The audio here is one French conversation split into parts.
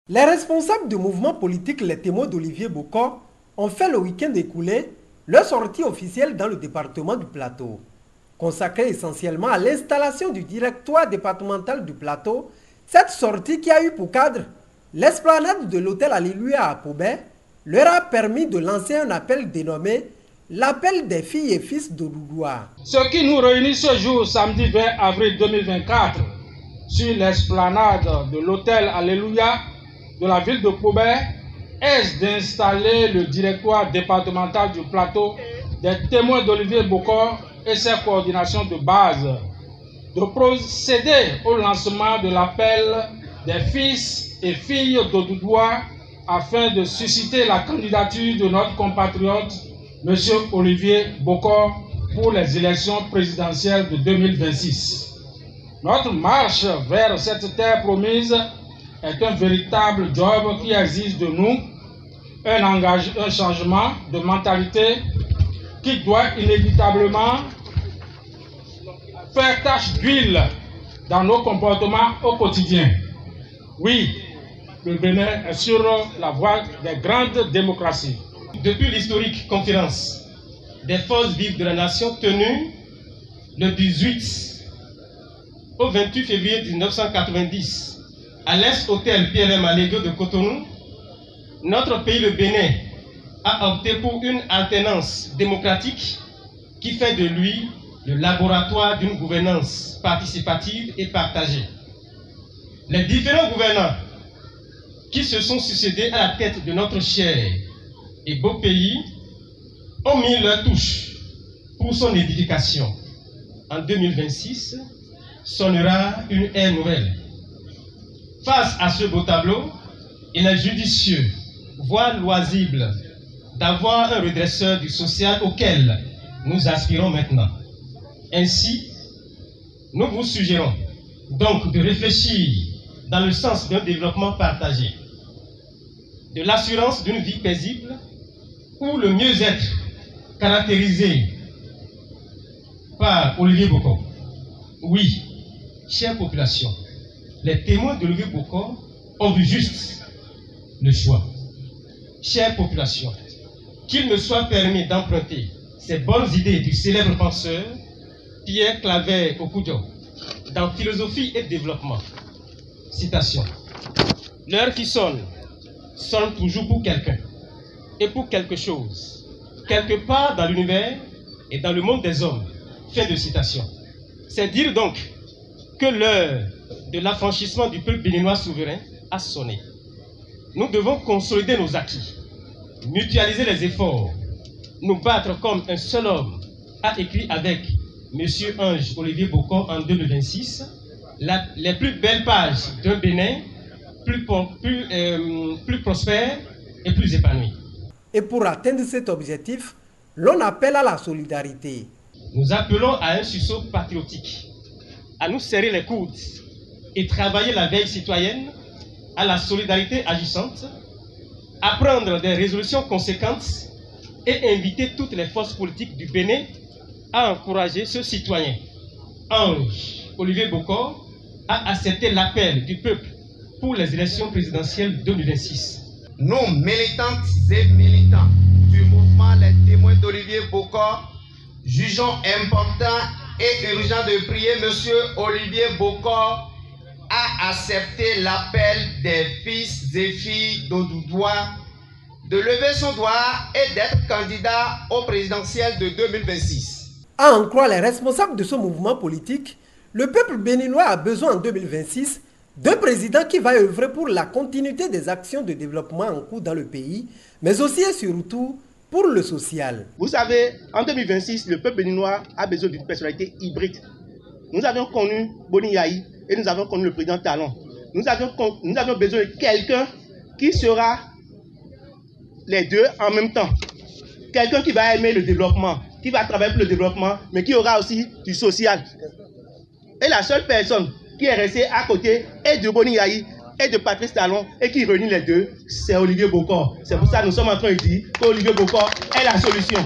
Les responsables du mouvement politique Les Témoins d'Olivier Bokor ont fait le week-end écoulé leur sortie officielle dans le département du Plateau. Consacrée essentiellement à l'installation du directoire départemental du Plateau, cette sortie qui a eu pour cadre l'esplanade de l'hôtel Alléluia à Pobet leur a permis de lancer un appel dénommé l'appel des filles et fils d'Odoudoua. Ce qui nous réunit ce jour, samedi 20 avril 2024, sur l'esplanade de l'hôtel Alléluia de la ville de Pobet, est d'installer le directoire départemental du Plateau des Témoins d'Olivier Bokor et ses coordinations de base, de procéder au lancement de l'appel des fils et filles d'Odoudoua afin de susciter la candidature de notre compatriote M. Olivier Bokor pour les élections présidentielles de 2026. Notre marche vers cette terre promise est un véritable job qui exige de nous un changement de mentalité qui doit inévitablement faire tache d'huile dans nos comportements au quotidien. Oui, le Bénin est sur la voie des grandes démocraties. Depuis l'historique conférence des forces vives de la nation tenue le 18 au 28 février 1990 à l'Est-Hôtel PLM Alléguio de Cotonou, notre pays, le Bénin, a opté pour une alternance démocratique qui fait de lui le laboratoire d'une gouvernance participative et partagée. Les différents gouvernants qui se sont succédés à la tête de notre cher et beau pays ont mis leur touche pour son édification. En 2026, sonnera une ère nouvelle. Face à ce beau tableau, il est judicieux, voire loisible, d'avoir un redresseur du social auquel nous aspirons maintenant. Ainsi, nous vous suggérons donc de réfléchir dans le sens d'un développement partagé, de l'assurance d'une vie paisible, où le mieux-être caractérisé par Olivier Bokor. Oui, chère population, les témoins d'Olivier Bokor ont vu juste le choix. Chère population, qu'il me soit permis d'emprunter ces bonnes idées du célèbre penseur Pierre Claver Okoudjo dans Philosophie et Développement. Citation. L'heure qui sonne toujours pour quelqu'un et pour quelque chose, quelque part dans l'univers et dans le monde des hommes. Fin de citation. C'est dire donc que l'heure de l'affranchissement du peuple béninois souverain a sonné. Nous devons consolider nos acquis, mutualiser les efforts, nous battre comme un seul homme, a écrit avec M. Ange Olivier Bokor en 2026, les plus belles pages d'un Bénin plus prospère et plus épanoui. Et pour atteindre cet objectif, l'on appelle à la solidarité. Nous appelons à un sursaut patriotique, à nous serrer les coudes et travailler la veille citoyenne, à la solidarité agissante, à prendre des résolutions conséquentes et inviter toutes les forces politiques du Bénin à encourager ce citoyen. Ange Olivier Bokor a accepté l'appel du peuple pour les élections présidentielles 2026. Nous, militantes et militants du mouvement Les Témoins d'Olivier Bokor, jugeons important et urgent de prier M. Olivier Bokor à accepter l'appel des fils et filles d'Odoudoua de lever son doigt et d'être candidat au présidentiel de 2026. À en croire les responsables de ce mouvement politique, le peuple béninois a besoin en 2026 d'un président qui va œuvrer pour la continuité des actions de développement en cours dans le pays, mais aussi et surtout pour le social. Vous savez, en 2026, le peuple béninois a besoin d'une personnalité hybride. Nous avions connu Boni Yahi et nous avons connu le président Talon. Nous avions besoin de quelqu'un qui sera les deux en même temps. Quelqu'un qui va aimer le développement, qui va travailler pour le développement, mais qui aura aussi du social. Et la seule personne qui est restée à côté est de Boni Yahi et de Patrice Talon et qui réunit les deux, c'est Olivier Bokor. C'est pour ça que nous sommes en train de dire qu'Olivier Bokor est la solution.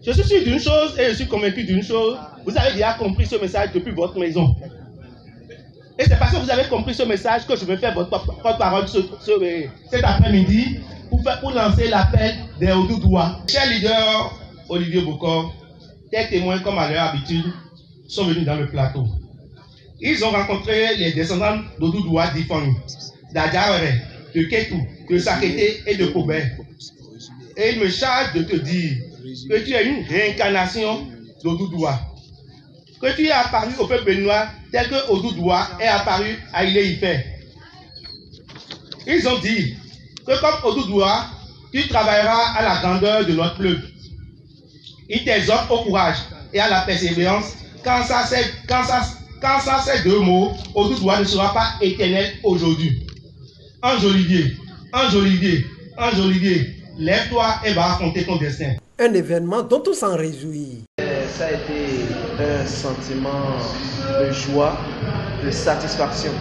Je suis sûr d'une chose et je suis convaincu d'une chose. Vous avez déjà compris ce message depuis votre maison. Et c'est parce que vous avez compris ce message que je vais faire votre parole cet après-midi pour lancer l'appel des Odoudouas. Chers leaders, Olivier Bokor, tes témoins, comme à leur habitude, sont venus dans le plateau. Ils ont rencontré les descendants d'Odoudouas d'Ifang, d'Adjawere, de Ketou, de Sakete et de Kobe. Et ils me chargent de te dire que tu es une réincarnation d'Odoudouas. Que tu es apparu au peuple béninois tel que Odoudouas est apparu à Ile-Ife. Ils ont dit que comme Odoudouas, tu travailleras à la grandeur de notre peuple. Ils t'exhortent au courage et à la persévérance. Quand ça c'est deux mots, Odoudouas ne sera pas éternel aujourd'hui. Ange Olivier, Ange Olivier, Ange Olivier, lève-toi et va raconter ton destin. Un événement dont on s'en réjouit. Ça a été un sentiment de joie, de satisfaction,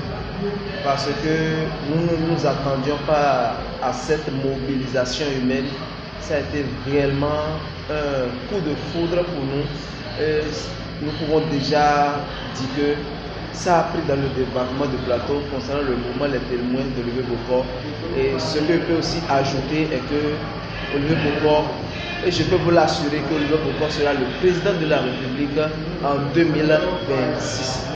parce que nous ne nous attendions pas à cette mobilisation humaine. Ça a été réellement un coup de foudre pour nous. Nous pouvons déjà dire que ça a pris dans le département de Plateau concernant le mouvement Les Témoins d'Olivier Bokor. Et ce que je peux aussi ajouter est que Olivier Bokor, et je peux vous l'assurer que Olivier Bokor sera le président de la République en 2026.